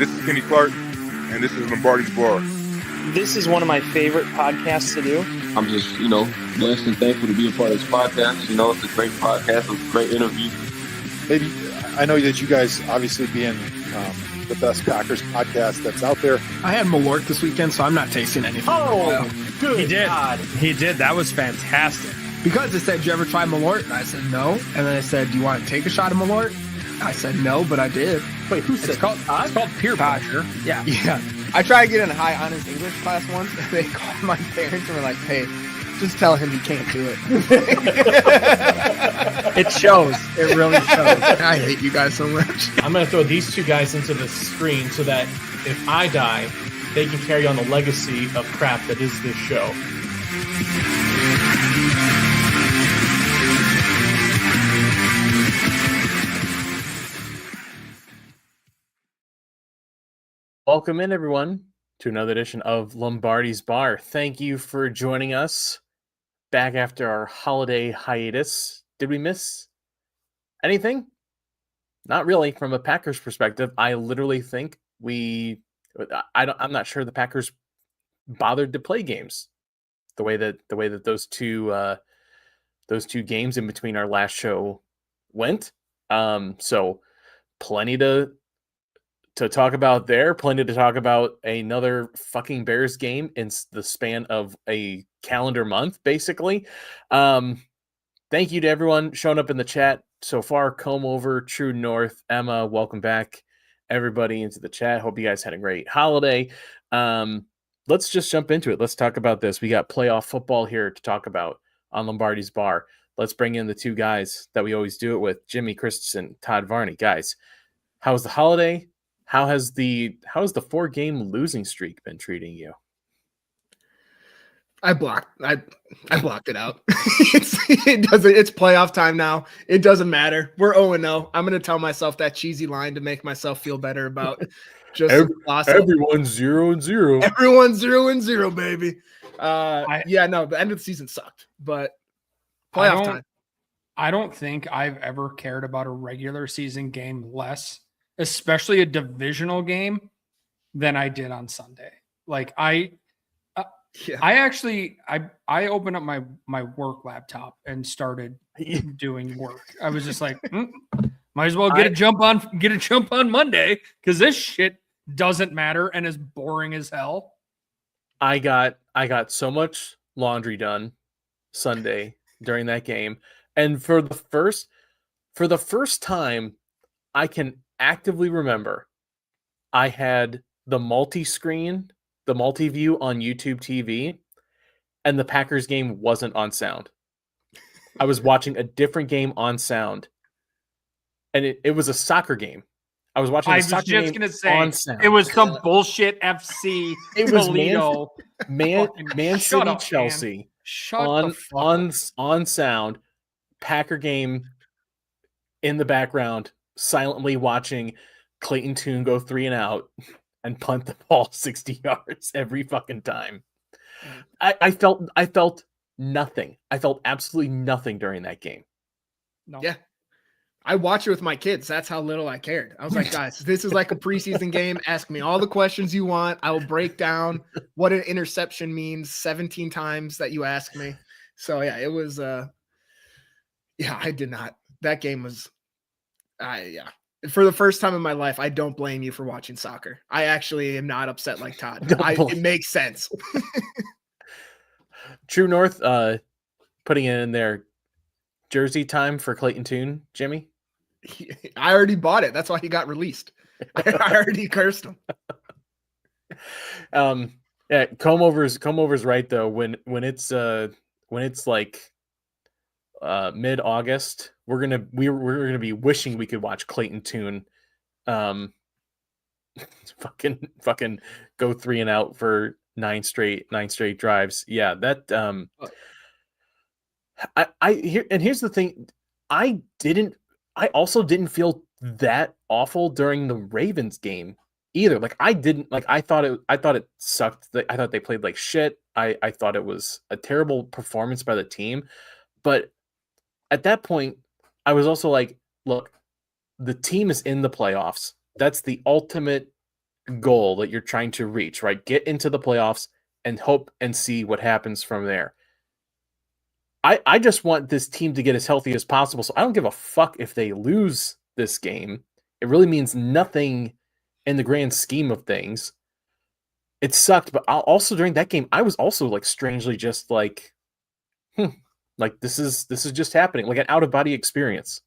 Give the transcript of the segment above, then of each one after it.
This is Kenny Clark, and this is Lombardi's Bar. This is one of my favorite podcasts to do. I'm just, blessed and thankful to be a part of this podcast. It's a great podcast. It's a great interview. Maybe I know that you guys obviously being the best Packers podcast that's out there. I had Malort this weekend, so I'm not tasting anything. Oh, good. He did. God. He did. That was fantastic. Because it said, "Did you ever try Malort?" And I said no. And then it said, "Do you want to take a shot of Malort?" I said no, but I did. Wait, who said It's called peer pressure. Yeah. I tried to get in a high honors English class once, and they called my parents and were like, "Hey, just tell him he can't do it." It shows. It really shows. I hate you guys so much. I'm going to throw these two guys into the screen so that if I die, they can carry on the legacy of crap that is this show. Welcome in, everyone, to another edition of Lombardi's Bar. Thank you for joining us back after our holiday hiatus. Did we miss anything? Not really. From a Packers perspective, I literally think I'm not sure the Packers bothered to play games the way that those two games in between our last show went. So plenty to talk about there, plenty to talk about another fucking Bears game in the span of a calendar month, basically. Thank you to everyone showing up in the chat so far. Comb Over, True North, Emma, welcome back everybody into the chat. Hope you guys had a great holiday. Let's just jump into it. Let's talk about this. We got playoff football here to talk about on Lombardi's Bar. Let's bring in the two guys that we always do it with, Jimmy Christensen, Todd Varney. Guys, how was the holiday? How has the 4-game losing streak been treating you? I blocked it out. It's playoff time now. It doesn't matter. We're 0-0. I'm going to tell myself that cheesy line to make myself feel better about just everyone's 0-0. Everyone's 0-0, baby. The end of the season sucked, but playoff time. I don't think I've ever cared about a regular season game less, especially a divisional game, than I did on Sunday. Like I opened up my work laptop and started doing work. I was just like, might as well get a jump on Monday because this shit doesn't matter and is boring as hell. I got so much laundry done Sunday during that game, and for the first time I can actively remember, I had the multi-view on YouTube TV, and the Packers game wasn't on sound. I was watching a different game on sound, and it was a soccer game. I was watching a soccer game on sound. It was some bullshit FC. It Toledo. was Man City Chelsea on sound. Packer game in the background, silently watching Clayton Tune go 3 and out and punt the ball 60 yards every fucking time. I felt nothing. I felt absolutely nothing during that game. No. Yeah. I watch it with my kids. That's how little I cared. I was like, guys, this is like a preseason game. Ask me all the questions you want. I will break down what an interception means 17 times that you ask me. So yeah, it was I did not. That game was for the first time in my life, I don't blame you for watching soccer. I actually am not upset like Todd. It makes sense. True North putting it in there. Jersey time for Clayton Tune, Jimmy? I already bought it. That's why he got released. I already cursed him. Yeah, Comb Over's right though. When it's like mid-August, we're gonna be wishing we could watch Clayton Tune fucking go 3 and out for 9 straight drives. Yeah, that here's the thing. I also didn't feel that awful during the Ravens game either. Like I thought it sucked. I thought they played like shit. I thought it was a terrible performance by the team. But at that point, I was also like, look, the team is in the playoffs. That's the ultimate goal that you're trying to reach, right? Get into the playoffs and hope and see what happens from there. I just want this team to get as healthy as possible. So I don't give a fuck if they lose this game. It really means nothing in the grand scheme of things. It sucked, but also during that game, I was also like strangely just like, like this is just happening, like an out of body experience.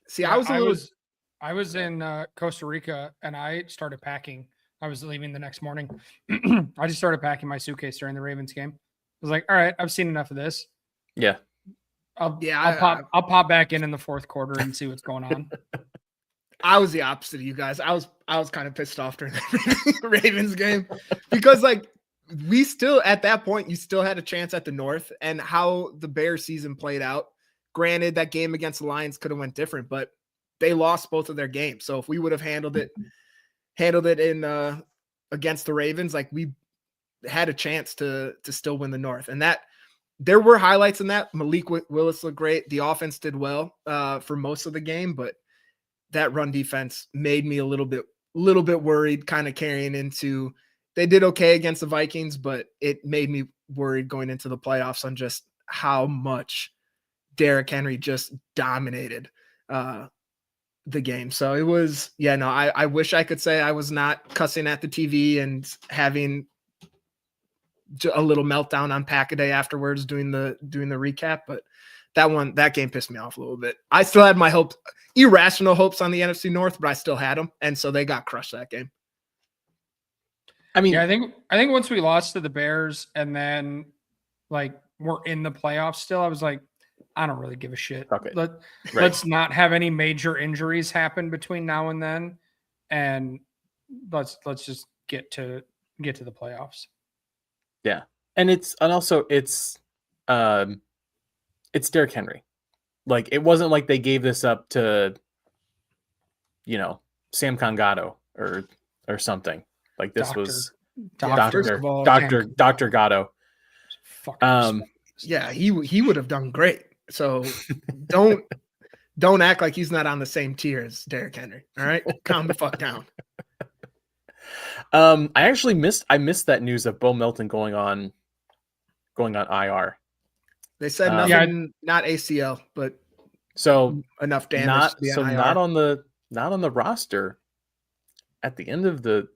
See, I was in Costa Rica and I started packing. I was leaving the next morning. I just started packing my suitcase during the Ravens game. I was like, all right, I've seen enough of this. Yeah. I'll pop back in the fourth quarter and see what's going on. I was the opposite of you guys. I was kind of pissed off during the Ravens game because like we still at that point you still had a chance at the North, and how the Bears season played out. Granted, that game against the Lions could have went different, but they lost both of their games. So if we would have handled it in against the Ravens, like we had a chance to still win the North. And that there were highlights in that. Malik Willis looked great. The offense did well for most of the game, but that run defense made me a little bit worried, kind of carrying into. They did okay against the Vikings, but it made me worried going into the playoffs on just how much Derrick Henry just dominated the game. So it was, I wish I could say I was not cussing at the TV and having a little meltdown on Pack-A-Day afterwards doing the recap, but that game pissed me off a little bit. I still had my hopes, irrational hopes on the NFC North, but I still had them, and so they got crushed that game. I mean, I think once we lost to the Bears and then like we're in the playoffs still, I was like, I don't really give a shit. Okay. Let's not have any major injuries happen between now and then, and let's just get to the playoffs. Yeah, and it's Derrick Henry. Like it wasn't like they gave this up to, Sam Congato or something. Like this was Dr. Gatto. Yeah, he would have done great. So don't act like he's not on the same tier as Derrick Henry. All right, calm the fuck down. I missed that news of Bo Melton going on IR. They said nothing, not ACL, but so enough damage. Not on the roster at the end of the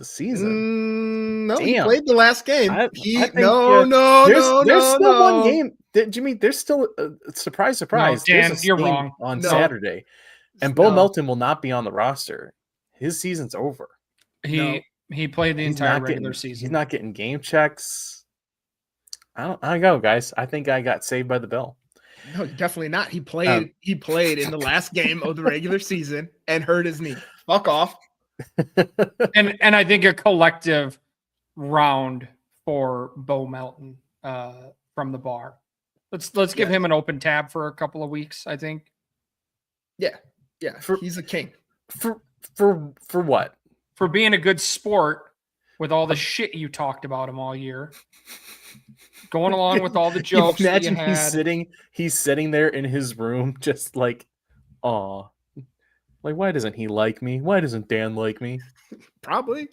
season. No, Damn. he played the last game. I think, There's still one game. Jimmy, there's still surprise. No, Dan, you're wrong. On Saturday, and Bo Melton will not be on the roster. His season's over. He played the entire regular season. He's not getting game checks. I don't go, guys. I think I got saved by the bell. No, definitely not. He played in the last game of the regular season and hurt his knee. Fuck off. and I think a collective round for Bo Melton from the bar. Let's give him an open tab for a couple of weeks, I think. Yeah. He's a king. For what? For being a good sport with all the shit you talked about him all year. Going along with all the jokes. Imagine he's sitting there in his room just like, aw. Like, why doesn't he like me? Why doesn't Dan like me? Probably.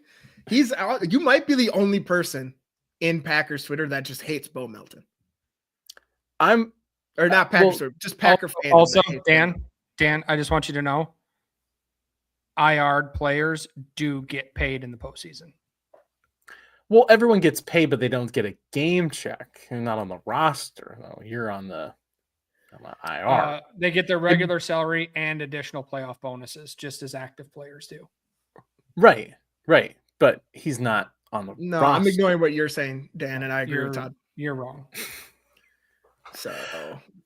You might be the only person in Packers Twitter that just hates Bo Melton. Not Packers Twitter, just Packer fans. Also, Dan, I just want you to know, IR players do get paid in the postseason. Well, everyone gets paid, but they don't get a game check. You're not on the roster, though. You're on the IR. They get their regular salary and additional playoff bonuses, just as active players do. Right. But he's not on the roster. I'm ignoring what you're saying, Dan, and I agree with Todd. You're wrong. So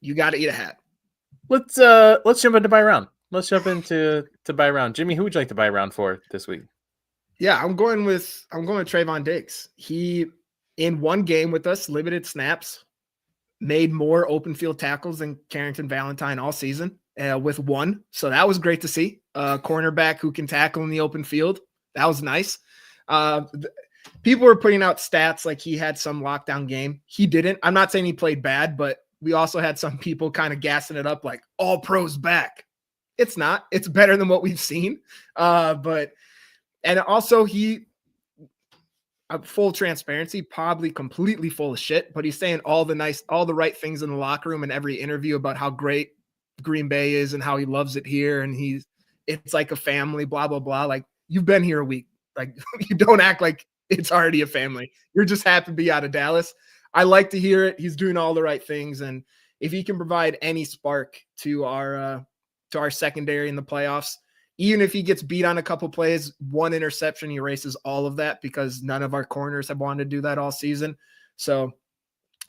you got to eat a hat. Let's jump into buy round. Let's jump into buy round. Jimmy, who would you like to buy round for this week? Yeah, I'm going with Trayvon Diggs. He, in one game with us, limited snaps, made more open field tackles than Carrington Valentine all season with one. So that was great to see. Cornerback who can tackle in the open field. That was nice. People were putting out stats like he had some lockdown game. He didn't. I'm not saying he played bad, but we also had some people kind of gassing it up like all pros back. It's not. It's better than what we've seen. But And also full transparency, probably completely full of shit, but he's saying all the right things in the locker room in every interview about how great Green Bay is and how he loves it here. And it's like a family, blah, blah, blah. Like, you've been here a week. Like, you don't act like it's already a family. You're just happy to be out of Dallas. I like to hear it. He's doing all the right things. And if he can provide any spark to our secondary in the playoffs, even if he gets beat on a couple plays, one interception, he erases all of that because none of our corners have wanted to do that all season. So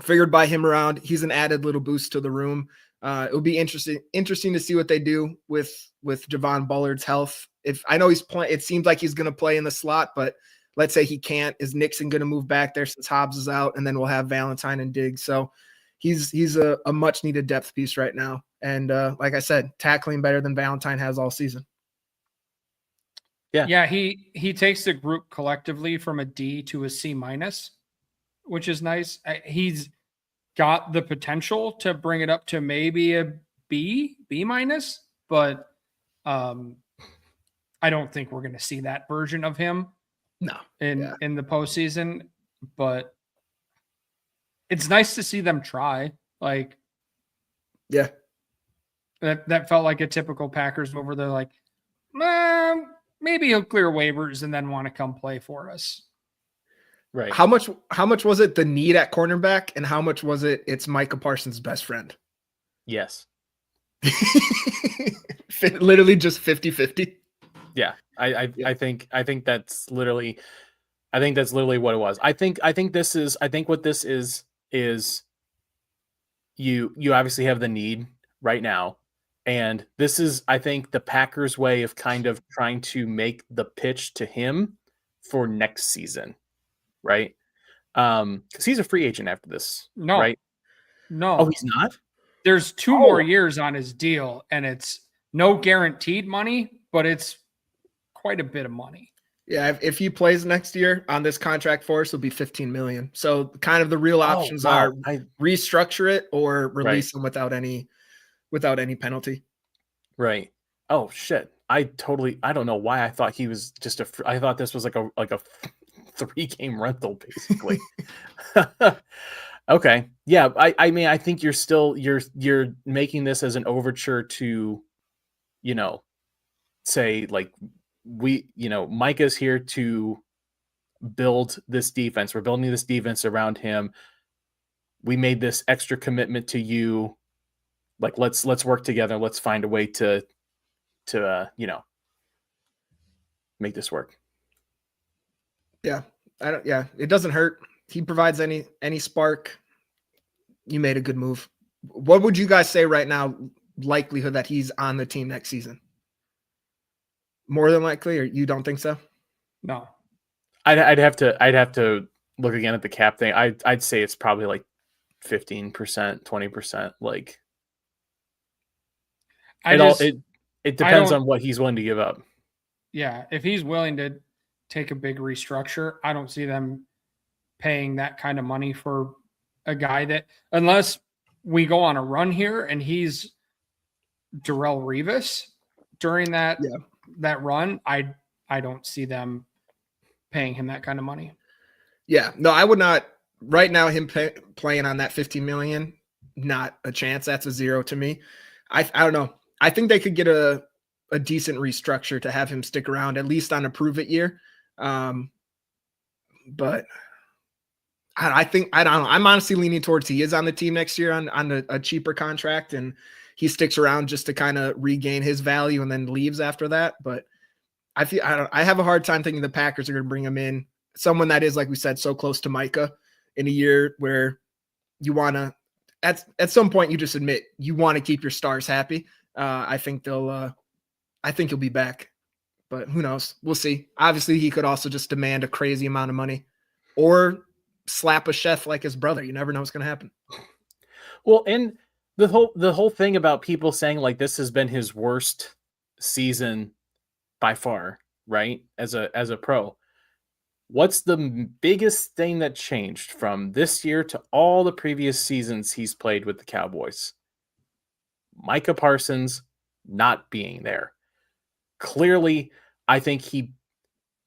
figured by him around, he's an added little boost to the room. It will be interesting to see what they do with Javon Bullard's health. If I know he's playing, it seems like he's going to play in the slot, but let's say he can't. Is Nixon going to move back there since Hobbs is out? And then we'll have Valentine and Diggs. So he's a much needed depth piece right now. And like I said, tackling better than Valentine has all season. Yeah, he takes the group collectively from a D to a C minus, which is nice. He's got the potential to bring it up to maybe a B minus, but I don't think we're going to see that version of him in the postseason. But it's nice to see them try. Like, yeah, that felt like a typical Packers move where they're like, maybe he'll clear waivers and then want to come play for us. Right. How much was it the need at cornerback, and how much was it's Micah Parsons' best friend? Yes. Literally just 50-50. Yeah. I think that's literally what it was. I think what this is you obviously have the need right now. And this is, I think, the Packers' way of kind of trying to make the pitch to him for next season, right? Because he's a free agent after this, right? No. Oh, he's not? There's 2 more years on his deal, and it's no guaranteed money, but it's quite a bit of money. Yeah, if he plays next year on this contract for us, it'll be $15 million. So kind of the real options are restructure it or release him without any penalty. Right. Oh shit. I don't know why I thought he was just I thought this was like a 3-game rental basically. Okay. Yeah. I mean, I think you're making this as an overture to, say like Micah's here to build this defense. We're building this defense around him. We made this extra commitment to you. Like, let's work together. Let's find a way to make this work. Yeah. It doesn't hurt. He provides any spark. You made a good move. What would you guys say right now, likelihood that he's on the team next season? More than likely, or you don't think so? No. I'd have to look again at the cap thing. I'd say it's probably like 15%, 20%. Like, it depends on what he's willing to give up. Yeah, if he's willing to take a big restructure, I don't see them paying that kind of money for a guy that, unless we go on a run here and he's Darrelle Revis during that run, I don't see them paying him that kind of money. Yeah, no, I would not. Right now, him playing on that $15 million, not a chance. That's a zero to me. I don't know. I think they could get a decent restructure to have him stick around, at least on a prove it year. But I don't know. I'm honestly leaning towards he is on the team next year on a cheaper contract, and he sticks around just to kind of regain his value and then leaves after that. But I have a hard time thinking the Packers are going to bring him in, someone that is, like we said, so close to Micah in a year where you want to, at some point you just admit you want to keep your stars happy. I think he'll be back, but who knows? We'll see. Obviously he could also just demand a crazy amount of money or slap a chef like his brother. You never know what's going to happen. Well, and the whole thing about people saying like this has been his worst season by far, right? As a pro, what's the biggest thing that changed from this year to all the previous seasons he's played with the Cowboys? Micah Parsons not being there. Clearly, I think he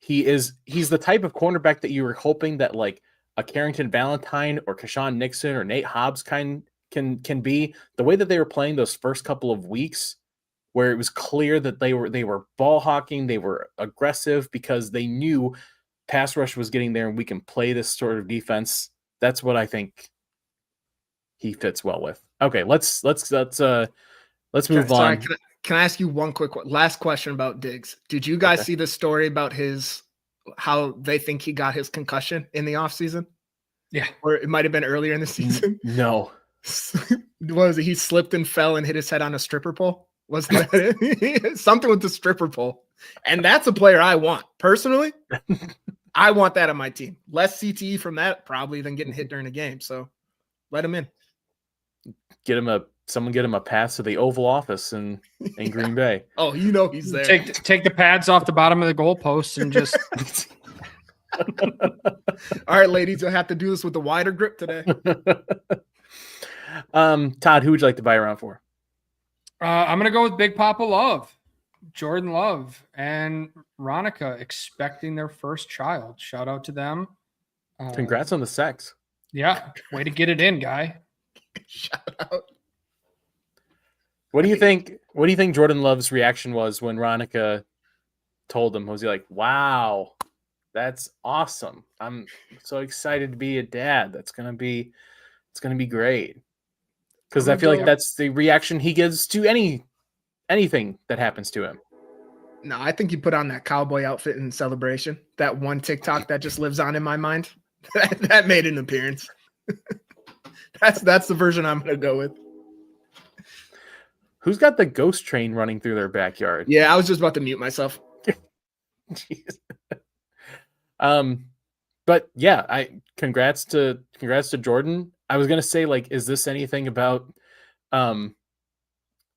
he's the type of cornerback that you were hoping that like a Carrington Valentine or Keshawn Nixon or Nate Hobbs can be. The way that they were playing those first couple of weeks, where it was clear that they were ball hawking, they were aggressive because they knew pass rush was getting there and we can play this sort of defense. That's what I think he fits well with. Okay, let's move Sorry, on. Can I ask you one quick last question about Diggs? Did you guys see the story about how they think he got his concussion in the offseason? Yeah. Or it might have been earlier in the season. No. What was it? He slipped and fell and hit his head on a stripper pole. Wasn't that it? Something with the stripper pole. And that's a player I want. Personally, I want that on my team. Less CTE from that probably than getting hit during a game. So let him in. Someone get him a pass to the Oval Office in Green Bay. Oh, you know he's there. Take the pads off the bottom of the goalposts and just. All right, ladies, you'll have to do this with a wider grip today. Todd, who would you like to buy around for? I'm gonna go with Big Papa Love, Jordan Love, and Ronica expecting their first child. Shout out to them. Congrats on the sex. Yeah, way to get it in, guy. Shout out. What do you think Jordan Love's reaction was when Ronica told him? Was he like, "Wow, that's awesome. I'm so excited to be a dad. It's gonna be great." Because I feel like that's the reaction he gives to anything that happens to him. No, I think you put on that cowboy outfit in celebration. That one TikTok that just lives on in my mind. That made an appearance. That's the version I'm gonna go with. Who's got the ghost train running through their backyard? Yeah, I was just about to mute myself. Jeez. But yeah, congrats to Jordan. I was gonna say, like, is this anything about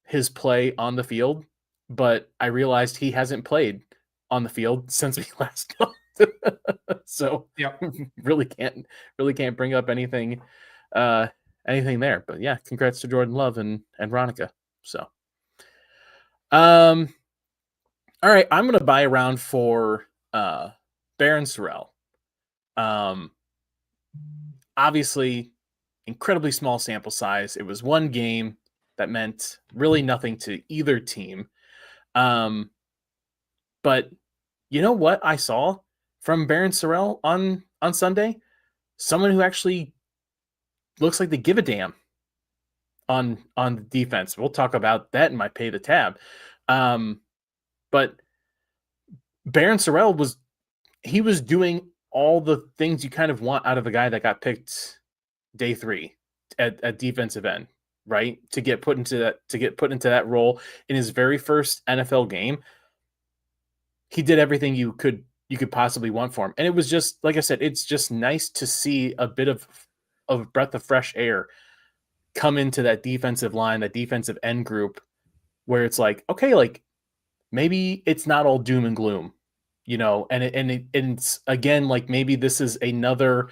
his play on the field? But I realized he hasn't played on the field since we last talked. So yep. really can't bring up anything there. But yeah, congrats to Jordan Love and Ronica. So all right, I'm gonna buy around for Baron Sorrell. Obviously, incredibly small sample size. It was one game that meant really nothing to either team. But you know what I saw from Baron Sorrell on Sunday? Someone who actually looks like they give a damn on the defense. We'll talk about that in my pay the tab. But Baron Sorrell was doing all the things you kind of want out of a guy that got picked day 3 at defensive end, right? To get put into that role in his very first NFL game. He did everything you could possibly want for him. And it was just, like I said, it's just nice to see a bit of breath of fresh air come into that defensive line, that defensive end group, where it's like, okay, like maybe it's not all doom and gloom, you know, and it's again, like maybe this is another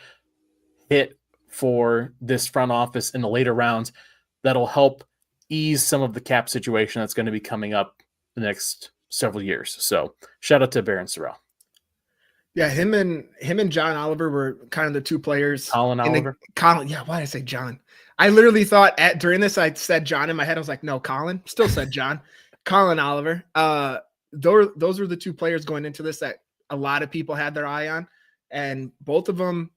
hit for this front office in the later rounds that'll help ease some of the cap situation that's going to be coming up the next several years. So shout out to Baron Sorrell. Yeah, him and John Oliver were kind of the two players. Colin Oliver? Yeah, why did I say John? I literally thought during this, I said John in my head. I was like, no, Colin. Still said John. Colin Oliver. Those were the two players going into this that a lot of people had their eye on, and both of them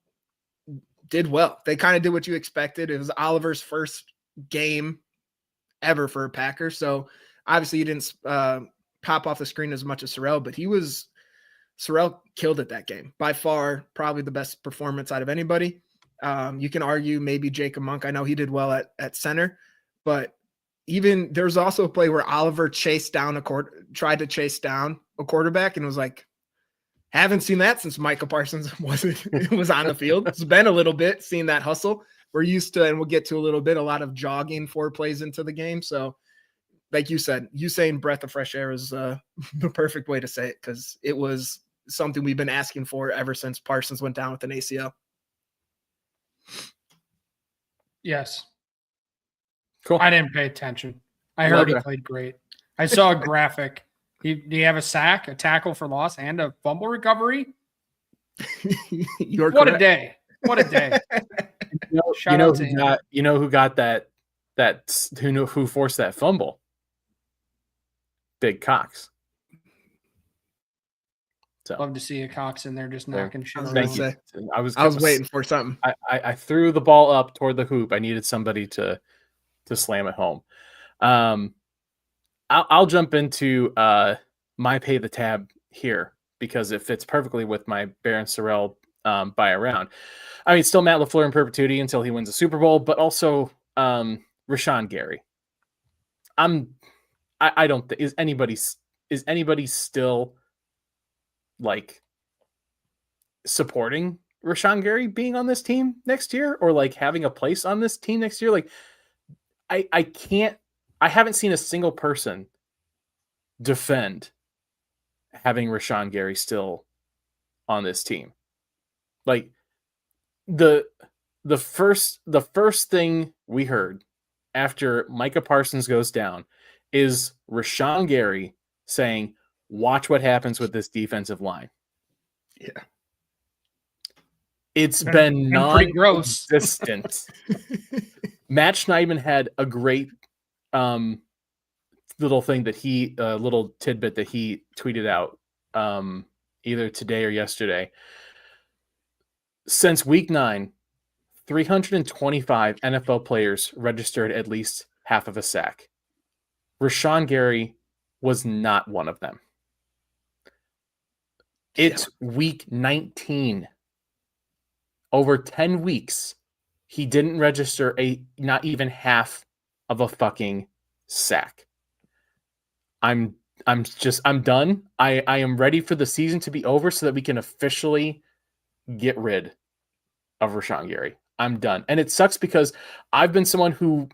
did well. They kind of did what you expected. It was Oliver's first game ever for a Packer, so obviously he didn't pop off the screen as much as Sorrell, but Sorrell killed it that game. By far, probably the best performance out of anybody. You can argue maybe Jacob Monk. I know he did well at center, but even there's also a play where Oliver tried to chase down a quarterback and was like, haven't seen that since Micah Parsons was on the field. It's been a little bit seeing that hustle. We're used to, and we'll get to a lot of jogging 4 plays into the game. So like you said, you saying breath of fresh air is the perfect way to say it, because it was something we've been asking for ever since Parsons went down with an ACL. Yes. Cool. I didn't pay attention. I heard he played great. I saw a graphic Do you have a sack, a tackle for loss, and a fumble recovery? You're What a correct. day! What a day! Shout out to him. Who got who forced that fumble? Big Cox. So Love to see a Cox in there just knocking shit I was around. gonna say, I was waiting for something. I threw the ball up toward the hoop. I needed somebody to slam it home. I'll jump into my pay the tab here because it fits perfectly with my Baron Sorrell buy around. I mean, still Matt LaFleur in perpetuity until he wins a Super Bowl, but also Rashawn Gary. I don't think is anybody still like supporting Rashawn Gary being on this team next year or like having a place on this team next year? Like I haven't seen a single person defend having Rashawn Gary still on this team. Like the first thing we heard after Micah Parsons goes down is Rashawn Gary saying, "Watch what happens with this defensive line." Yeah. It's been pretty gross. non-existent. Matt Schneidman had a great little tidbit that he tweeted out either today or yesterday. Since week 9, 325 NFL players registered at least half of a sack. Rashawn Gary was not one of them. It's week 19. Over 10 weeks, he didn't register not even half of a fucking sack. I'm done. I am ready for the season to be over so that we can officially get rid of Rashawn Gary. I'm done. And it sucks because I've been someone who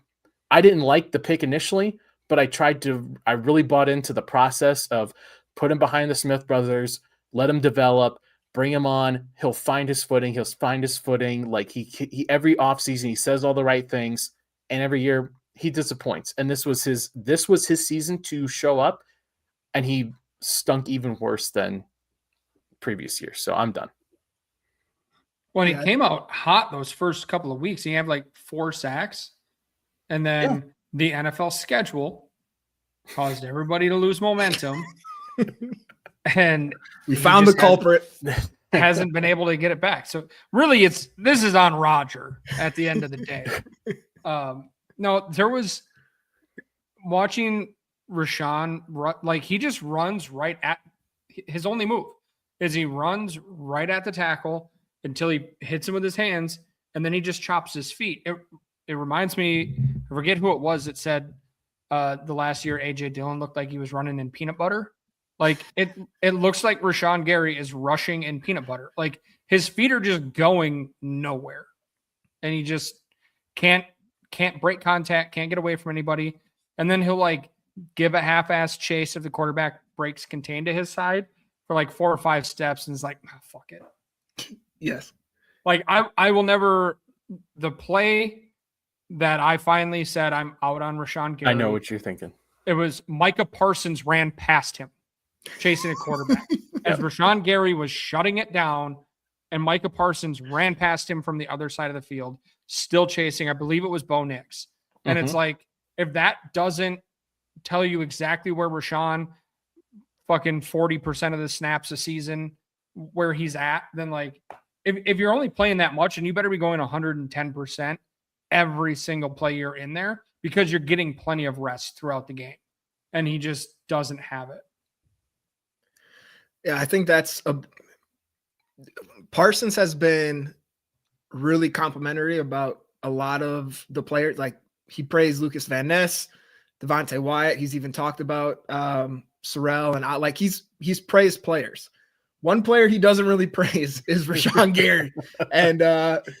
I didn't like the pick initially, but I really bought into the process of put him behind the Smith brothers, let him develop, bring him on. He'll find his footing. Like he every offseason, he says all the right things. And every year he disappoints. And this was his season to show up, and he stunk even worse than previous years. So I'm done. When he came out hot those first couple of weeks, he had like 4 sacks. And then the NFL schedule caused everybody to lose momentum. And we found the culprit. Hasn't been able to get it back. So really this is on Roger at the end of the day. No, there was watching Rashawn, like he just runs right at his only move is he runs right at the tackle until he hits him with his hands, and then he just chops his feet. It reminds me, I forget who it was that said the last year AJ Dillon looked like he was running in peanut butter. Like it looks like Rashawn Gary is rushing in peanut butter. Like his feet are just going nowhere, and he just can't break contact, can't get away from anybody. And then he'll like give a half-ass chase if the quarterback breaks contained to his side for like 4 or 5 steps, and it's like, fuck it. Yes. Like I will never. The play that I finally said I'm out on Rashawn Gary. I know what you're thinking. It was Micah Parsons ran past him, chasing a quarterback. As Rashawn Gary was shutting it down, and Micah Parsons ran past him from the other side of the field, still chasing. I believe it was Bo Nix. And it's like, if that doesn't tell you exactly where Rashawn fucking 40% of the snaps a season, where he's at, then like, if you're only playing that much, and you better be going 110% every single play you're in there, because you're getting plenty of rest throughout the game. And he just doesn't have it. Yeah, I think Parsons has been really complimentary about a lot of the players. Like he praised Lucas Van Ness, Devontae Wyatt. He's even talked about Sorrell, and he's praised players. One player he doesn't really praise is Rashawn Gary, and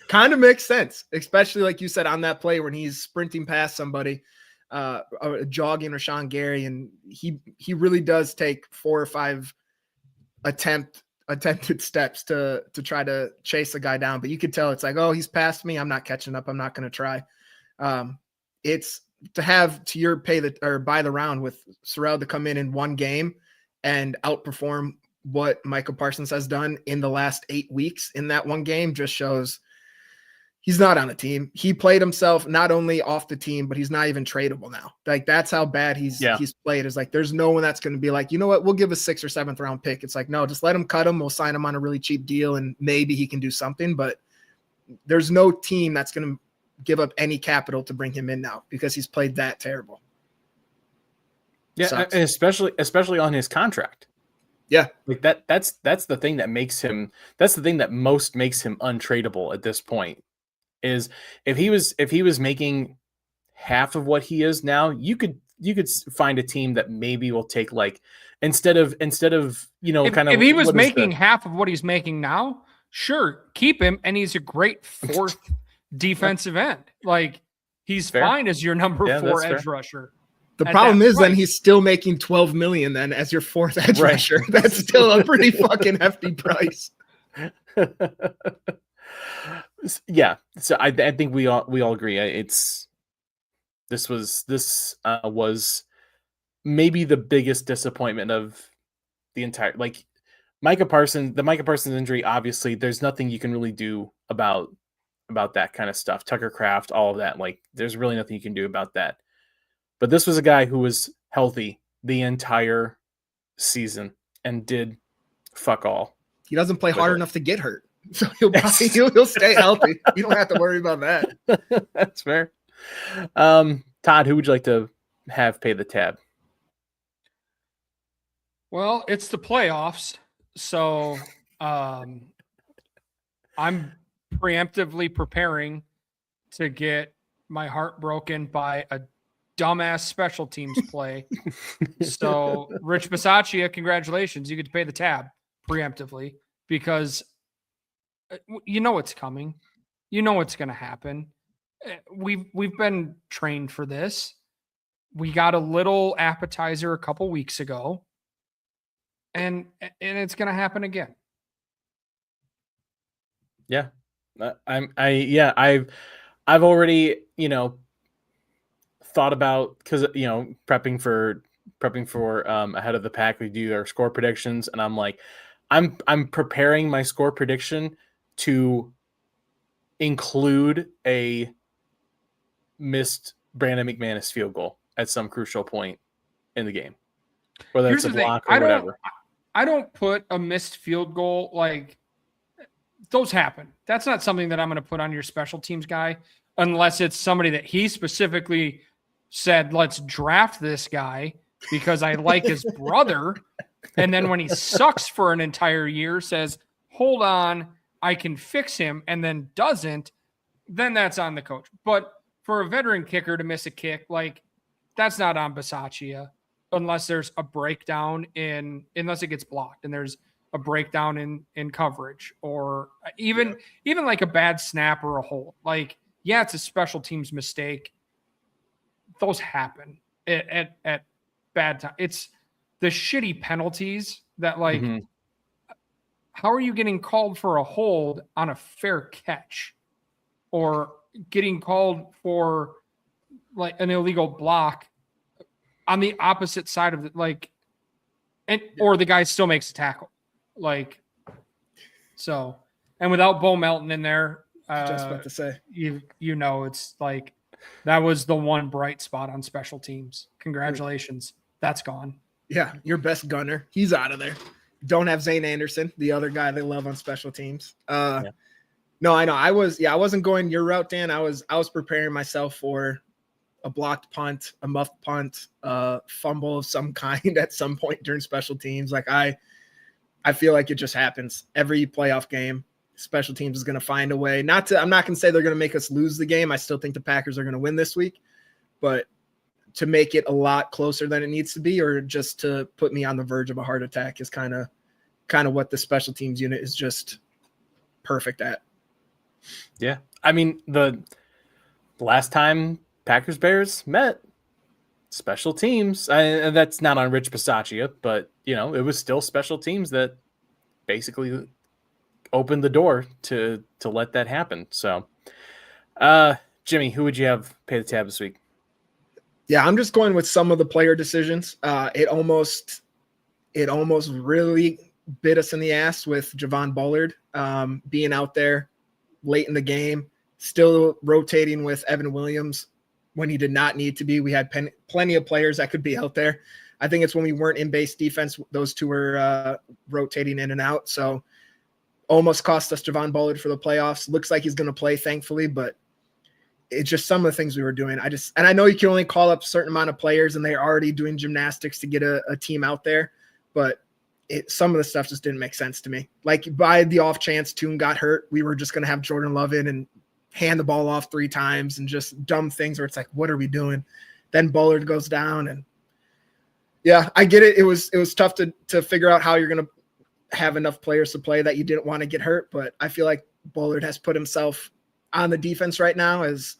kind of makes sense, especially like you said on that play when he's sprinting past somebody, jogging Rashawn Gary, and he really does take 4 or 5 attempted steps to try to chase a guy down. But you could tell it's like, oh, he's past me. I'm not catching up. I'm not going to try. It's to have to your buy the round with Sorrell to come in one game and outperform what Michael Parsons has done in the last 8 weeks in that one game just shows he's not on the team. He played himself not only off the team, but he's not even tradable now. Like, that's how bad he's played. Is like, there's no one that's going to be like, you know what, we'll give a 6th or 7th round pick. It's like, no, just let him cut him. We'll sign him on a really cheap deal and maybe he can do something. But there's no team that's going to give up any capital to bring him in now because he's played that terrible. Yeah, Sucks. and especially on his contract. Yeah, like that's the thing that makes him. That's the thing that most makes him untradeable at this point. Is if he was making half of what he is now, you could find a team that maybe will take, like, instead of if he was making half of what he's making now, sure, keep him, and he's a great 4th defensive end. Like, he's Fair. fine as your number 4 that's edge fair. rusher. the At problem that is then price. he's still making $12 million then as your 4th edge Right. rusher. That's still a pretty fucking hefty price. Yeah, so I think we all agree. This was maybe the biggest disappointment of the entire, like, Micah Parsons injury. Obviously, there's nothing you can really do about that kind of stuff. Tucker Kraft, all of that. Like, there's really nothing you can do about that. But this was a guy who was healthy the entire season and did fuck all. He doesn't play hard enough to get hurt. So he'll stay healthy. You don't have to worry about that. That's fair. Todd, who would you like to have pay the tab? Well, it's the playoffs, so I'm preemptively preparing to get my heart broken by a dumbass special teams play. So, Rich Bisaccia, congratulations. You get to pay the tab preemptively because you know it's coming. You know what's going to happen. We've been trained for this. We got a little appetizer a couple weeks ago, and it's going to happen again. Yeah, I've already, thought about, because prepping for ahead of the pack, we do our score predictions, and I'm like, I'm preparing my score prediction to include a missed Brandon McManus field goal at some crucial point in the game, whether it's a block or whatever. I don't put a missed field goal, like, those happen. That's not something that I'm going to put on your special teams guy unless it's somebody that he specifically said, let's draft this guy because I like his brother. And then when he sucks for an entire year, says, hold on, I can fix him, and then doesn't, then that's on the coach. But for a veteran kicker to miss a kick, like, that's not on Bisaccia unless there's a breakdown unless it gets blocked and there's a breakdown in coverage, or even like a bad snap or a hold. Like, yeah, it's a special teams mistake. Those happen at bad time. It's the shitty penalties that, like, how are you getting called for a hold on a fair catch, or getting called for, like, an illegal block on the opposite side of it, like, or the guy still makes a tackle, like, so. And without Bo Melton in there, Just about to say, it's like, that was the one bright spot on special teams. Congratulations, that's gone. yeah, your best gunner, he's out of there. Don't have Zane Anderson, the other guy they love on special teams. No, I know. I wasn't going your route, Dan. I was preparing myself for a blocked punt, a muffed punt, fumble of some kind at some point during special teams. Like, I feel like it just happens every playoff game. Special teams is going to find a way. I'm not going to say they're going to make us lose the game. I still think the Packers are going to win this week, but to make it a lot closer than it needs to be, or just to put me on the verge of a heart attack, is kind of what the special teams unit is just perfect at. Yeah. I mean, the last time Packers Bears met, special teams, and that's not on Rich Bisaccia, but it was still special teams that basically opened the door to let that happen. So, Jimmy, who would you have pay the tab this week? Yeah, I'm just going with some of the player decisions. It almost it almost really bit us in the ass with Javon Bullard being out there late in the game, still rotating with Evan Williams when he did not need to be. We had plenty of players that could be out there. I think it's when we weren't in base defense, those two were rotating in and out. So almost cost us Javon Bullard for the playoffs. Looks like he's going to play, thankfully, but it's just some of the things we were doing. And I know you can only call up a certain amount of players and they're already doing gymnastics to get a team out there, but some of the stuff just didn't make sense to me. Like by the off chance Toon got hurt, we were just going to have Jordan Love in and hand the ball off 3 times and just dumb things where it's like, what are we doing? Then Bullard goes down and yeah, I get it. It was tough to figure out how you're going to have enough players to play that you didn't want to get hurt. But I feel like Bullard has put himself on the defense right now as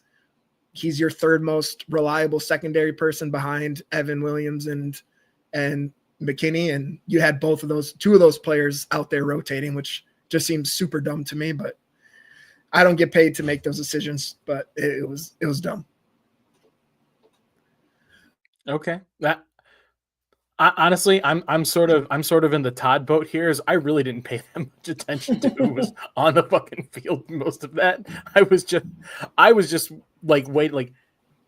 he's your third most reliable secondary person behind Evan Williams and McKinney. And you had two of those players out there rotating, which just seems super dumb to me, but I don't get paid to make those decisions, but it was dumb. Okay. Honestly, I'm sort of in the Todd boat here. Is I really didn't pay that much attention to who was on the fucking field most of that. I was just like wait, like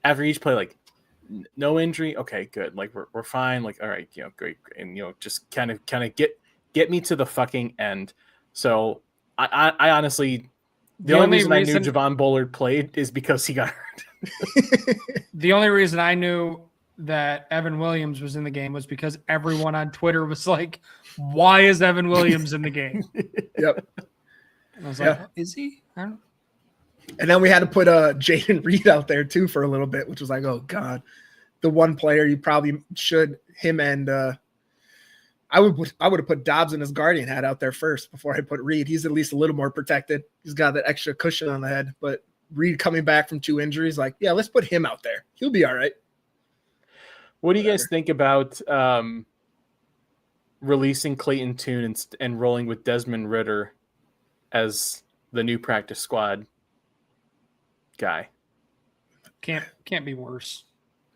after each play, like no injury, okay, good, like we're fine, like all right, great, and just kind of get me to the fucking end. So I honestly, the only reason I knew Javon Bullard played is because he got hurt. The only reason I knew that Evan Williams was in the game was because everyone on Twitter was like, why is Evan Williams in the game? Yep. And I was like, is he? I don't know. And then we had to put Jaden Reed out there too for a little bit, which was like, oh God, the one player you probably should, him and I would have put Dobbs in his guardian hat out there first before I put Reed. He's at least a little more protected. He's got that extra cushion on the head, but Reed coming back from 2 injuries, like, yeah, let's put him out there. He'll be all right. What do you guys think about releasing Clayton Tune and rolling with Desmond Ridder as the new practice squad guy? Can't be worse.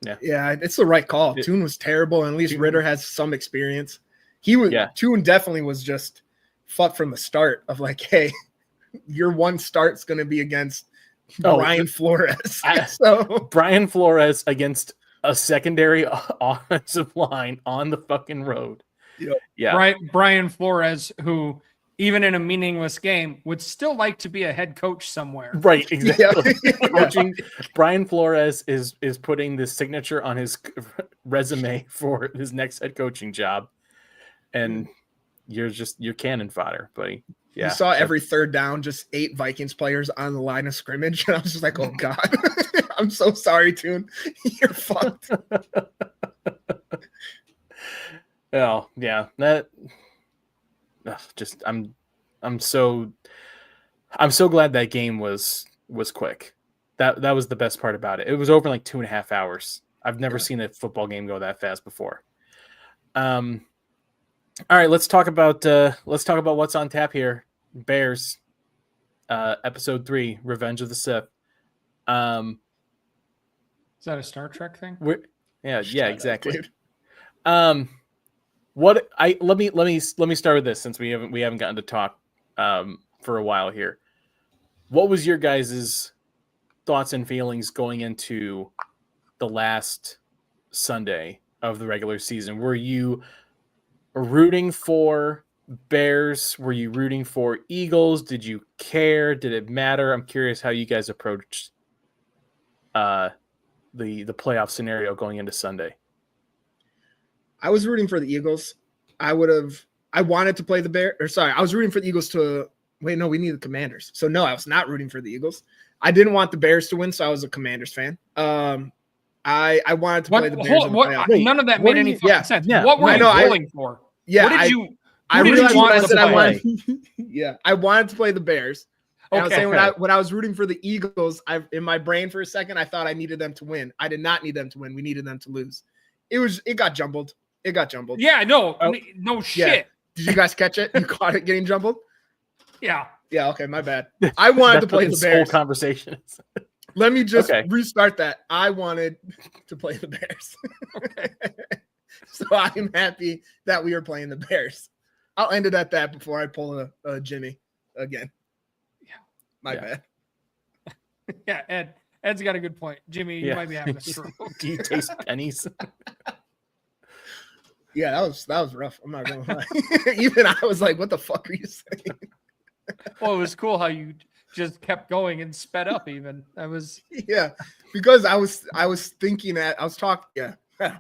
Yeah, it's the right call. Tune was terrible, and at least Ridder has some experience. Tune definitely was just fucked from the start of like, hey, your one start's going to be against Brian Flores. Brian Flores against a secondary offensive line on the fucking road. Yeah. Brian Flores, who even in a meaningless game would still like to be a head coach somewhere. Right, exactly. Coaching Brian Flores is putting the signature on his resume for his next head coaching job, and you're cannon fodder, buddy. Yeah. You saw every third down, just 8 Vikings players on the line of scrimmage, and I was just like, oh God. I'm so sorry, Tune. You're fucked. Oh, yeah. That just I'm so glad that game was quick. That was the best part about it. It was over in like 2.5 hours. I've never seen a football game go that fast before. All right, let's talk about what's on tap here. Bears, episode 3, Revenge of the Sith. Is that a Star Trek thing? Yeah, exactly. Let me start with this since we haven't gotten to talk for a while here. What was your guys' thoughts and feelings going into the last Sunday of the regular season? Were you rooting for Bears? Were you rooting for Eagles? Did you care? Did it matter? I'm curious how you guys approached the playoff scenario going into Sunday. I was rooting for the Eagles. I wanted to play the Bears. Or sorry, I was rooting for the Eagles to wait. No, we need the Commanders. So no, I was not rooting for the Eagles. I didn't want the Bears to win, so I was a Commanders fan. I wanted to play the Bears. None of that made any sense. Yeah, what were you rolling for? Yeah, I realized what I said I wanted. Yeah, I wanted to play the Bears. And Okay. I was saying when I was rooting for the Eagles, in my brain for a second, I thought I needed them to win. I did not need them to win. We needed them to lose. It got jumbled. Yeah, no shit. Yeah. Did you guys catch it? You caught it getting jumbled? Yeah. Yeah, okay, my bad. I wanted to play the Bears. Whole conversation. Let me just restart that. I wanted to play the Bears. So I'm happy that we are playing the Bears. I'll end it at that before I pull a Jimmy again. Yeah. My bad. Yeah, Ed's got a good point. Jimmy, you might be having a stroke. Do you taste pennies? Yeah, that was rough. I'm not gonna lie. Even I was like, "What the fuck are you saying?" Well, it was cool how you just kept going and sped up. Even that was Yeah, because I was thinking that I was talking. Yeah,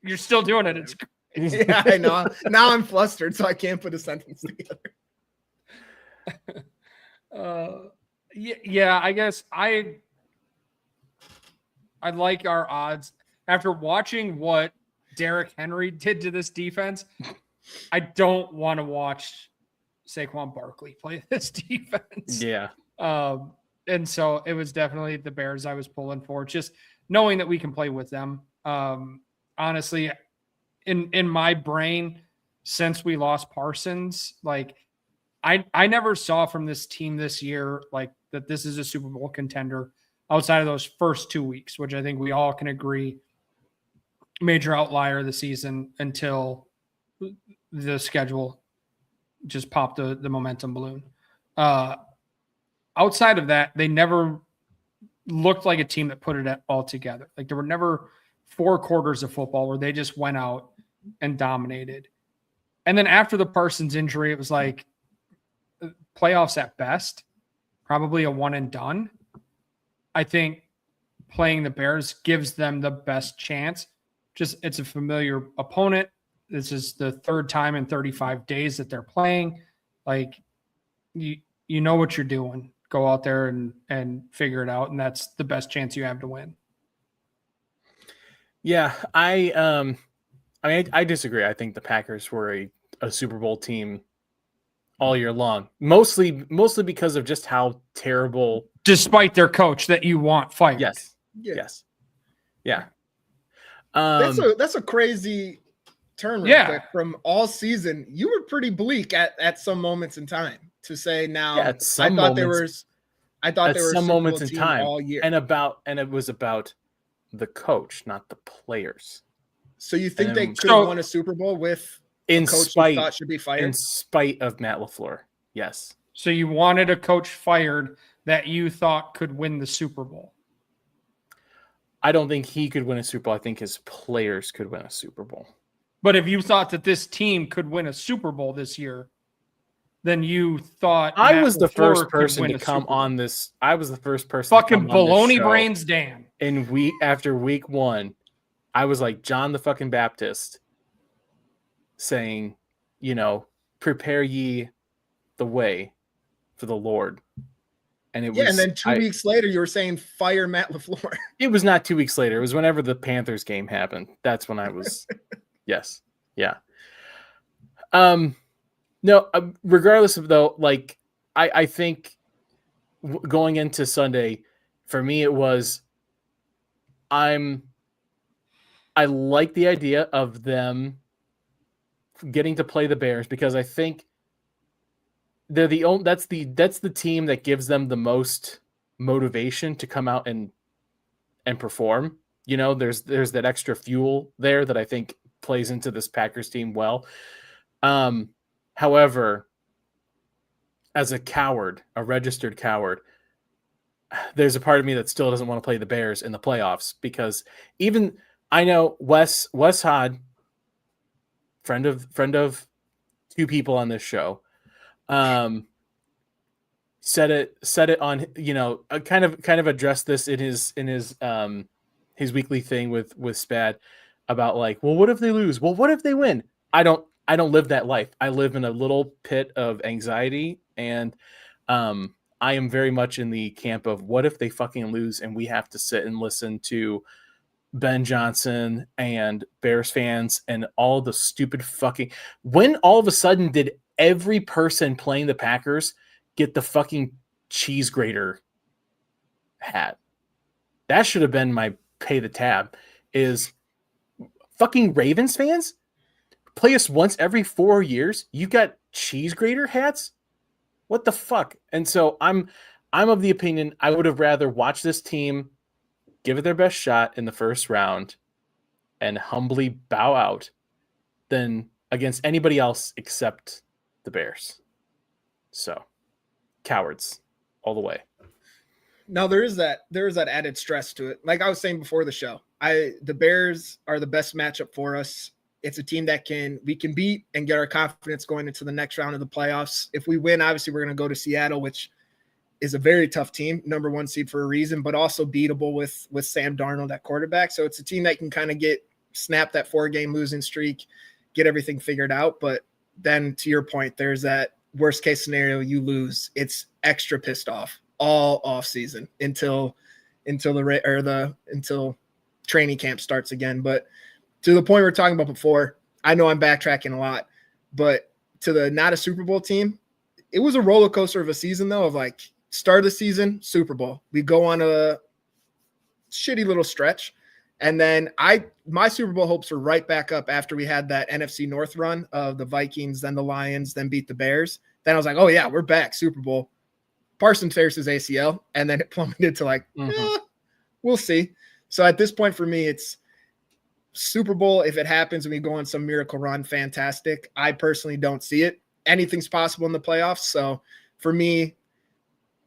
you're still doing it. It's yeah, I know. Now I'm flustered, so I can't put a sentence together. yeah. I guess I like our odds after watching what Derrick Henry did to this defense. I don't want to watch Saquon Barkley play this defense. Yeah. And so it was definitely the Bears I was pulling for, just knowing that we can play with them. Honestly, in my brain, since we lost Parsons, like I never saw from this team this year, like that this is a Super Bowl contender outside of those first 2 weeks, which I think we all can agree major outlier of the season until the schedule just popped the momentum balloon. Outside of that, they never looked like a team that put it all together. Like there were never 4 quarters of football where they just went out and dominated. And then after the Parsons injury, it was like playoffs at best, probably a one and done. I think playing the Bears gives them the best chance. Just it's a familiar opponent. This is the third time in 35 days that they're playing. Like you know what you're doing. Go out there and figure it out, and that's the best chance you have to win. Yeah, I mean, I disagree. I think the Packers were a Super Bowl team all year long, mostly because of just how terrible. Despite their coach that you want fired. Yes. Yeah. Yes. Yeah. That's a crazy turn real quick. From all season. You were pretty bleak at some moments in time to say now. Yeah, I thought there were some moments in time all year. and it was about the coach, not the players. So you think they could have won a Super Bowl with in a coach spite who thought should be fired? In spite of Matt LaFleur. Yes. So you wanted a coach fired that you thought could win the Super Bowl. I don't think he could win a Super Bowl. I think his players could win a Super Bowl. But if you thought that this team could win a Super Bowl this year, then you thought I was the first person to come on this. I was the first person. Fucking baloney brains, Dan. And after week 1, I was like John the fucking Baptist saying, prepare ye the way for the Lord. And it was, and then 2 weeks later, you were saying fire Matt LaFleur. It was not 2 weeks later. It was whenever the Panthers game happened. That's when I was, yes, yeah. No, regardless of though, like I think going into Sunday, for me it was, I like the idea of them getting to play the Bears because I think they're that's the team that gives them the most motivation to come out and perform. There's that extra fuel there that I think plays into this Packers team well. However, as a registered coward, there's a part of me that still doesn't want to play the Bears in the playoffs because even I know Wes Hod, friend of 2 people on this show, said it on, kind of addressed this in his weekly thing with Spad about like, well, what if they lose? Well, what if they win? I don't live that life. I live in a little pit of anxiety, and I am very much in the camp of what if they fucking lose and we have to sit and listen to Ben Johnson and Bears fans and all the stupid fucking. When all of a sudden did every person playing the Packers get the fucking cheese grater hat? That should have been my pay the tab. Is fucking Ravens fans play us once every 4 years? You got cheese grater hats? What the fuck? And so I'm of the opinion I would have rather watched this team give it their best shot in the first round and humbly bow out than against anybody else except the Bears. So, cowards all the way. Now there is that added stress to it. Like I was saying before the show, the Bears are the best matchup for us. It's a team that we can beat and get our confidence going into the next round of the playoffs. If we win, obviously we're going to go to Seattle, which is a very tough team, number 1 seed for a reason, but also beatable with Sam Darnold at quarterback. So it's a team that can kind of snap that 4-game losing streak, get everything figured out. But then to your point, there's that worst case scenario, you lose. It's extra pissed off all off season until training camp starts again. But to the point we were talking about before, I know I'm backtracking a lot, but to the not a Super Bowl team, it was a roller coaster of a season though, of like start of the season, Super Bowl. We go on a shitty little stretch. And then my Super Bowl hopes were right back up after we had that NFC North run of the Vikings, then the Lions, then beat the Bears. Then I was like, oh yeah, we're back, Super Bowl. Parsons tears his ACL, and then it plummeted to like, we'll see. So at this point for me, it's Super Bowl. If it happens and we go on some miracle run, fantastic. I personally don't see it. Anything's possible in the playoffs. So for me,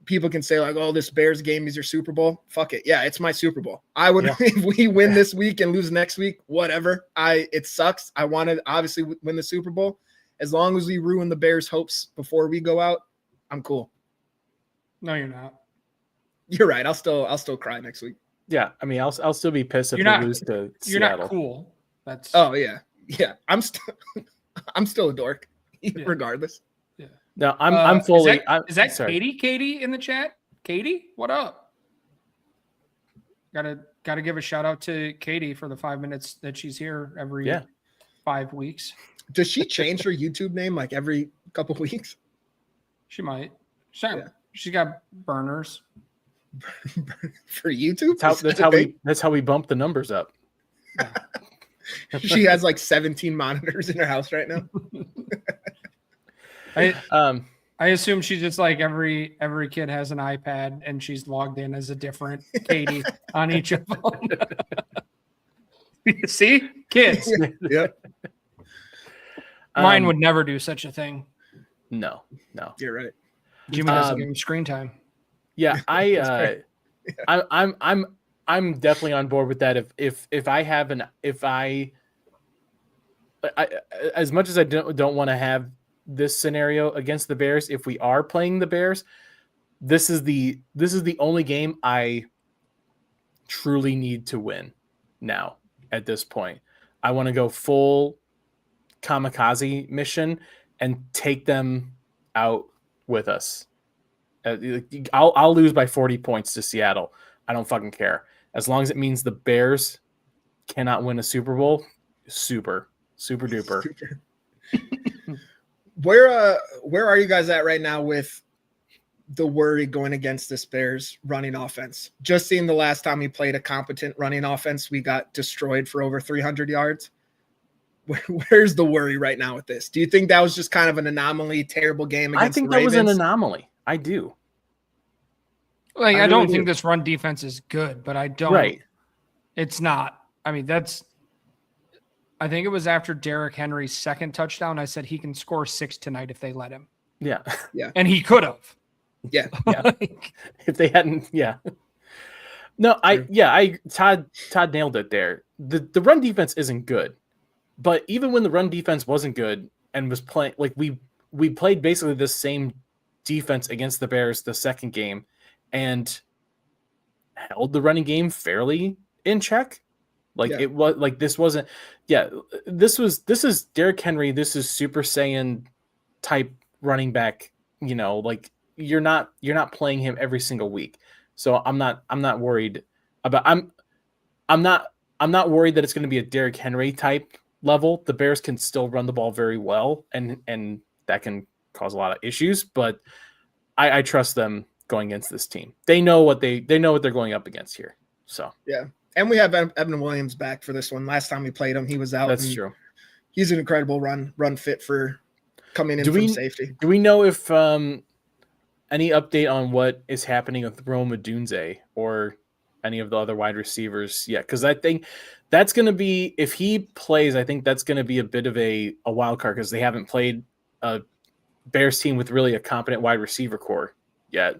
people can say like, oh, this Bears game is your Super Bowl. Fuck it. Yeah, it's my Super Bowl. I would, if we win this week and lose next week, whatever. It sucks. I want to obviously win the Super Bowl. As long as we ruin the Bears' hopes before we go out, I'm cool. No, you're not. You're right. I'll still cry next week. Yeah, I mean, I'll still be pissed if we lose to You're Seattle. not cool. That's yeah. I'm still a dork, regardless. Yeah. No, I'm fully. Is that sorry. Katie in the chat? Katie, what up? Gotta give a shout out to Katie for the 5 minutes that she's here every 5 weeks. Does she change her YouTube name like every couple weeks? She might. She's got burners for YouTube. That's how we bump the numbers up. She has like 17 monitors in her house right now. I assume she's just like every kid has an iPad and she's logged in as a different Katie on each of them. See, kids. Yep. Mine would never do such a thing. No. You're right. Jimmy doesn't give him screen time. Yeah, I'm definitely on board with that. If I as much as I don't want to have this scenario against the Bears, if we are playing the Bears, this is the only game I truly need to win now at this point. I want to go full kamikaze mission and take them out with us. I'll lose by 40 points to Seattle. I don't fucking care. As long as it means the Bears cannot win a Super Bowl, super duper. Where are you guys at right now with the worry going against this Bears running offense? Just seeing the last time we played a competent running offense, we got destroyed for over 300 yards. Where's the worry right now with this? Do you think that was just kind of an anomaly, terrible game against the Ravens? I think that was an anomaly. I do. Like, I don't think this run defense is good, but I don't. Right. It's not. I mean, I think it was after Derrick Henry's second touchdown. I said he can score 6 tonight if they let him. Yeah. And he could have. Yeah. If they hadn't, No, Todd nailed it there. The run defense isn't good. But even when the run defense wasn't good and was playing, like we played basically the same defense against the Bears the second game and held the running game fairly in check. It was like this wasn't. Yeah, this is Derrick Henry. This is Super Saiyan type running back. You know, like you're not playing him every single week. So I'm not worried about. I'm not worried that it's going to be a Derrick Henry type level. The Bears can still run the ball very well, and that can cause a lot of issues. But I trust them going against this team. They know what they're going up against here. So yeah, and we have Evan Williams back for this one. Last time we played him, he was out. That's true. He's an incredible run fit for coming in from safety. Do we know if any update on what is happening with Rome Odunze or any of the other wide receivers yet, because I think that's going to be, if he plays, I think that's going to be a bit of a wild card because they haven't played a Bears team with really a competent wide receiver core yet.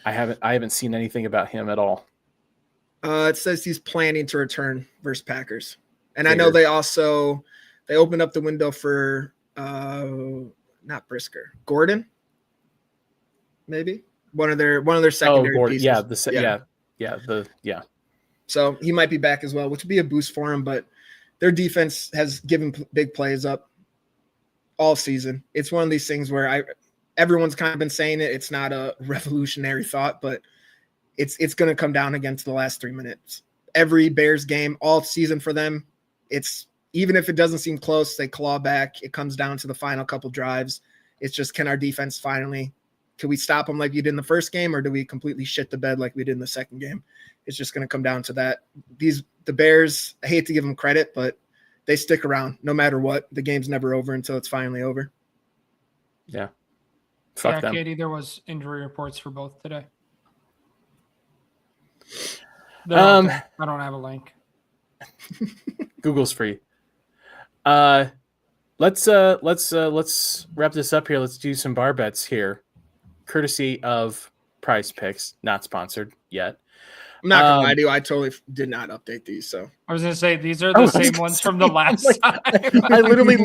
I haven't seen anything about him at all. It says he's planning to return versus Packers, and I know they opened up the window for not Brisker, Gordon, maybe one of their secondary pieces. Yeah. So he might be back as well, which would be a boost for him. But their defense has given big plays up all season. It's one of these things where everyone's kind of been saying it. It's not a revolutionary thought, but it's going to come down again to the last 3 minutes. Every Bears game all season for them, it's even if it doesn't seem close, they claw back. It comes down to the final couple drives. It's just, can our defense can we stop them like we did in the first game, or do we completely shit the bed like we did in the second game? It's just going to come down to that. The Bears, I hate to give them credit, but they stick around no matter what. The game's never over until it's finally over. Yeah. Fuck them. Katie, there was injury reports for both today. I don't have a link. Google's free. Let's wrap this up here. Let's do some bar bets here, courtesy of Prize Picks, not sponsored yet. I'm not gonna lie to you, I totally did not update these. So I was gonna say these are the same ones from the last time. I literally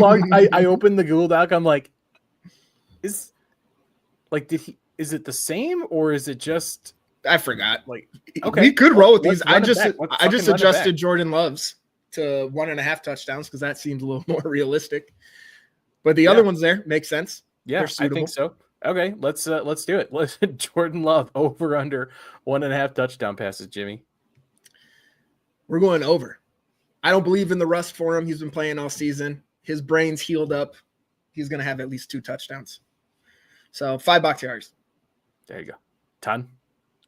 I opened the Google Doc. I'm like, is it the same, or is it just? I forgot. Okay, we could roll with these. I just adjusted Jordan Love's to 1.5 touchdowns because that seems a little more realistic. But the other ones there make sense. Yeah, I think so. Okay, let's do it. Jordan Love over under 1.5 touchdown passes, Jimmy. We're going over. I don't believe in the rust for him. He's been playing all season. His brain's healed up. He's going to have at least 2 touchdowns. So 5 Bakhtiaris. There you go. Ton.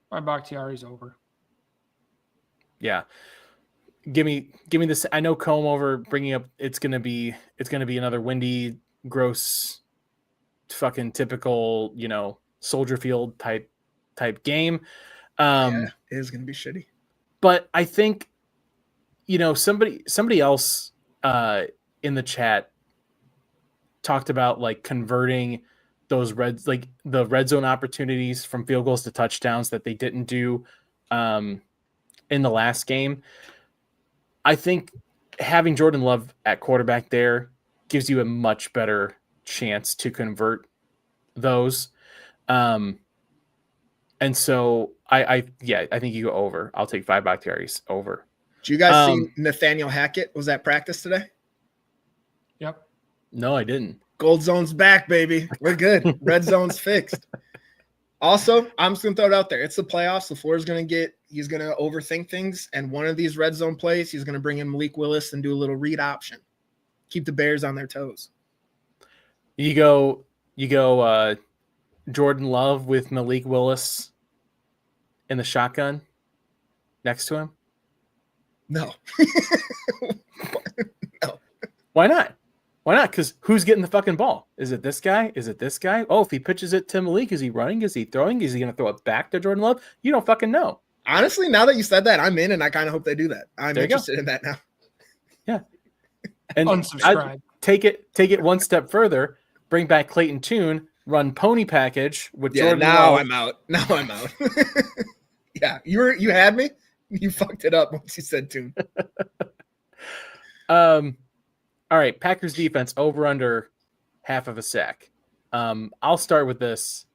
5 Bakhtiari's over. Yeah. Give me this. I know Comb over bringing up. It's gonna be another windy, gross, fucking typical, Soldier Field type game. It is gonna be shitty. But I think, somebody else in the chat talked about converting those the red zone opportunities from field goals to touchdowns that they didn't do in the last game. I think having Jordan Love at quarterback there gives you a much better chance to convert those. And so I think you go over. I'll take 5 Bakhtiaris over. Did you guys see Nathaniel Hackett was at practice today? Yep. No, I didn't. Gold zone's back, baby. We're good. Red zone's fixed. Also, I'm just going to throw it out there. It's the playoffs. He's going to overthink things. And one of these red zone plays, he's going to bring in Malik Willis and do a little read option. Keep the Bears on their toes. You go Jordan Love with Malik Willis in the shotgun next to him? No. No. Why not? Why not? Because who's getting the fucking ball? Is it this guy? Is it this guy? Oh, if he pitches it to Malik, is he running? Is he throwing? Is he going to throw it back to Jordan Love? You don't fucking know. Honestly, now that you said that, I'm in, and I kind of hope they do that. I'm interested in that now. Yeah. And Unsubscribe. Take it one step further. Bring back Clayton Tune. Run pony package with Jordan now Love. I'm out. Now I'm out. Yeah, you had me. You fucked it up once you said Tune. All right, Packers defense over under half of a sack. I'll start with this.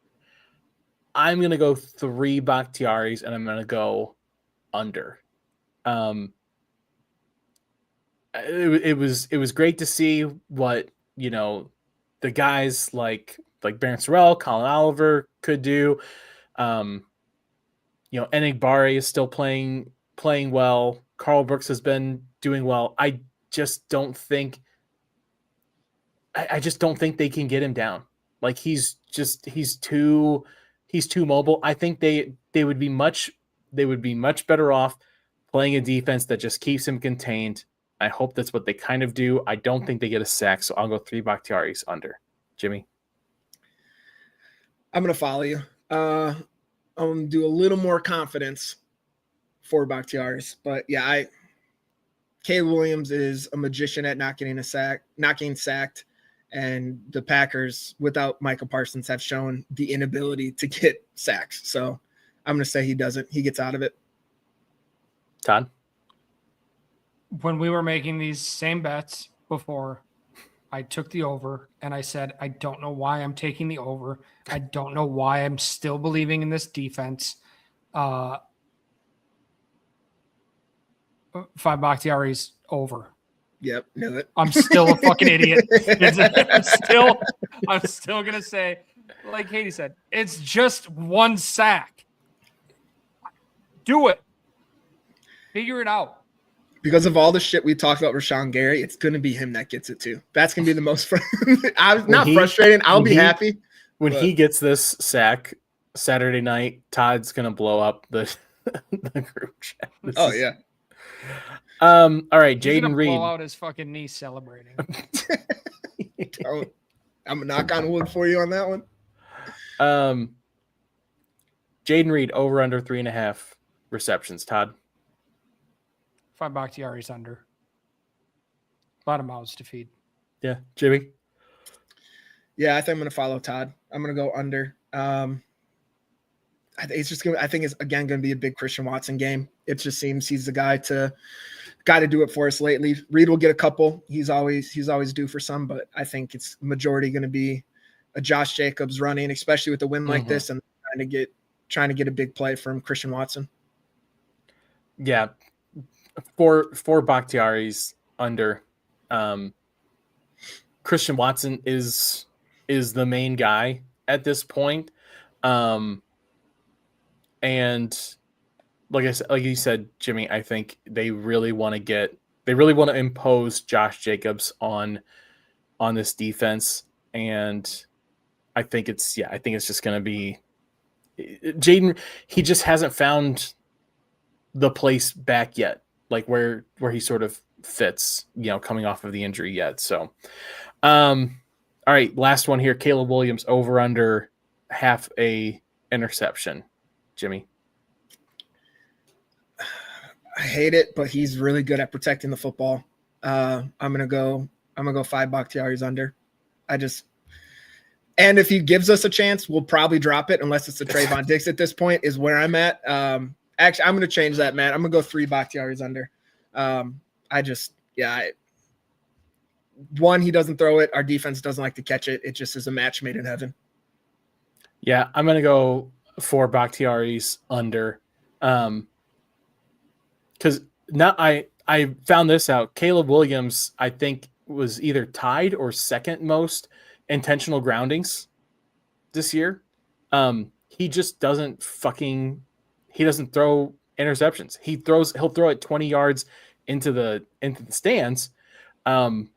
I'm gonna go 3 Bakhtiaris, and I'm gonna go under. It was great to see what the guys like Baron Sorrell, Colin Oliver could do. Enigbare is still playing well. Carl Brooks has been doing well. I just don't think they can get him down. He's too mobile. I think they would be much better off playing a defense that just keeps him contained. I hope that's what they kind of do. I don't think they get a sack, so I'll go 3 Bakhtiaris under. Jimmy? I'm going to follow you. do a little more confidence for Bakhtiari's. But yeah, Caleb Williams is a magician at not getting sacked. And the Packers, without Micah Parsons, have shown the inability to get sacks. So I'm going to say he doesn't. He gets out of it. Todd? When we were making these same bets before, I took the over, and I said, I don't know why I'm taking the over. I don't know why I'm still believing in this defense. 5 Bakhtiari's over. Yep, knew it. I'm still a fucking idiot. I'm still gonna say, like Katie said, it's just 1 sack. Do it. Figure it out. Because of all the shit we talked about Rashawn Gary, it's going to be him that gets it too. That's going to be the most frustrating. I'll be happy. When he gets this sack Saturday night, Todd's going to blow up the group chat. Yeah. All right, Jaden Reed. Blow out his fucking knee celebrating. I'm going to knock on wood for you on that one. Jaden Reed, over under 3.5 receptions. Todd? 5 Bakhtiari's under. A lot of mouths to feed. Yeah. Jimmy? Yeah, I think I'm going to follow Todd. I'm going to go under. I think it's again going to be a big Christian Watson game. It just seems he's the guy to do it for us lately. Reed will get a couple. He's always due for some, but I think it's majority going to be a Josh Jacobs running, especially with a win like this, and trying to get a big play from Christian Watson. Yeah. For Bakhtiari's under. Christian Watson is the main guy at this point. And like you said, Jimmy, I think they really want to impose Josh Jacobs on this defense. And I think it's just going to be Jaden. He just hasn't found the place back yet, like where he sort of fits, coming off of the injury yet. So, all right, last one here. Caleb Williams, over under half a interception. Jimmy? I hate it, but he's really good at protecting the football. I'm gonna go 5 Bakhtiari's under. And if he gives us a chance, we'll probably drop it unless it's a Trayvon Diggs at this point, is where I'm at. Actually, I'm going to change that, man. I'm going to go 3 Bakhtiari's under. One, he doesn't throw it. Our defense doesn't like to catch it. It just is a match made in heaven. Yeah, I'm going to go 4 Bakhtiari's under. Because now I found this out. Caleb Williams, I think, was either tied or second most intentional groundings this year. He just doesn't he doesn't throw interceptions. He'll throw it 20 yards into the stands, and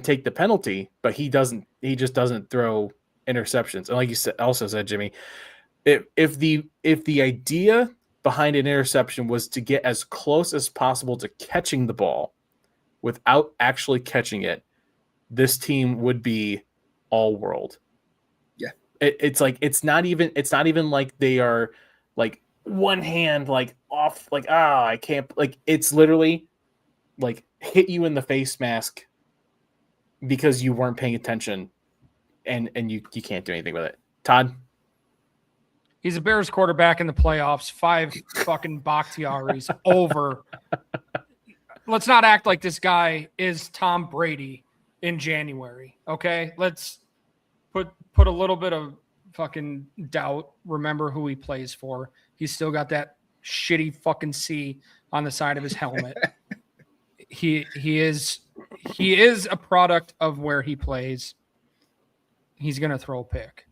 take the penalty, but he just doesn't throw interceptions. And like you said, Jimmy, if the idea behind an interception was to get as close as possible to catching the ball without actually catching it, this team would be all world. Yeah. It's not even like they are like one hand like off, like, I can't, like, it's literally like hit you in the face mask because you weren't paying attention, and you can't do anything with it. Todd? He's a Bears quarterback in the playoffs. 5 fucking Bakhtiari's over. Let's not act like this guy is Tom Brady in January. Okay, let's put a little bit of fucking doubt. Remember who he plays for. He's still got that shitty fucking C on the side of his helmet. He is a product of where he plays. He's gonna throw a pick.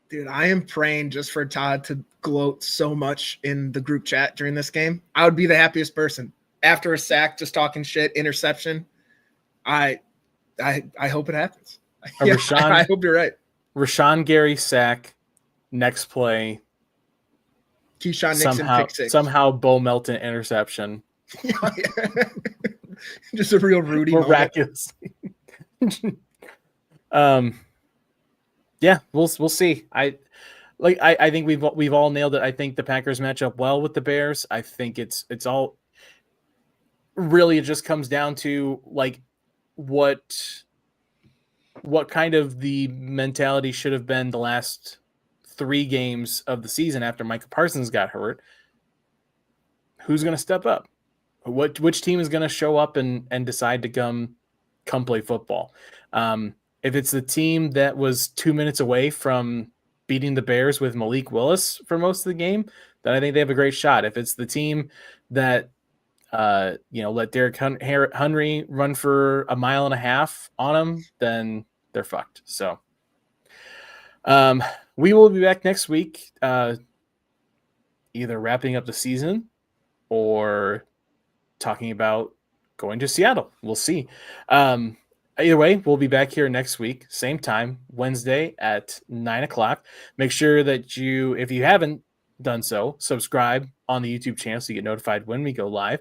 Dude, I am praying just for Todd to gloat so much in the group chat during this game. I would be the happiest person. After a sack, just talking shit, interception. I hope it happens. Yeah, I hope you're right. Rashawn Gary sack, next play. Keyshawn Nixon pick 6. Somehow Bo Melton interception. Just a real Rudy miraculous. Yeah, we'll see. like I think we've all nailed it. I think the Packers match up well with the Bears. I think it's all really, it just comes down to like what kind of the mentality should have been the last 3 games of the season after Micah Parsons got hurt. Who's going to step up? Which team is going to show up and decide to come play football? If it's the team that was 2 minutes away from beating the Bears with Malik Willis for most of the game, then I think they have a great shot. If it's the team that let Derrick Henry run for 1.5 miles on them, then they're fucked. So we will be back next week, either wrapping up the season or talking about going to Seattle. We'll see. Either way, we'll be back here next week, same time, Wednesday at 9:00. Make sure that you, if you haven't done so, subscribe on the YouTube channel so you get notified when we go live.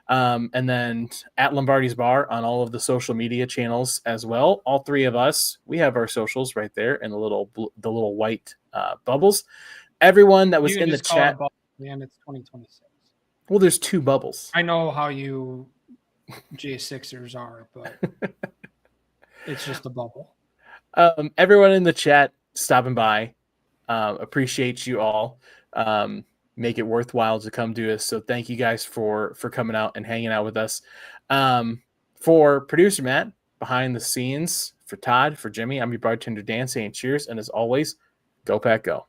And then at Lombardi's Bar on all of the social media channels as well. All 3 of us, we have our socials right there in the little white bubbles. Everyone that was in the chat, and it's 2026. well, there's 2 bubbles. I know how you J6ers are, but it's just a bubble. Everyone in the chat stopping by, appreciate you all. Make it worthwhile to come do this. So thank you guys for coming out and hanging out with us. For producer Matt, behind the scenes, for Todd, for Jimmy, I'm your bartender Dan, saying cheers. And as always, go Pack Go.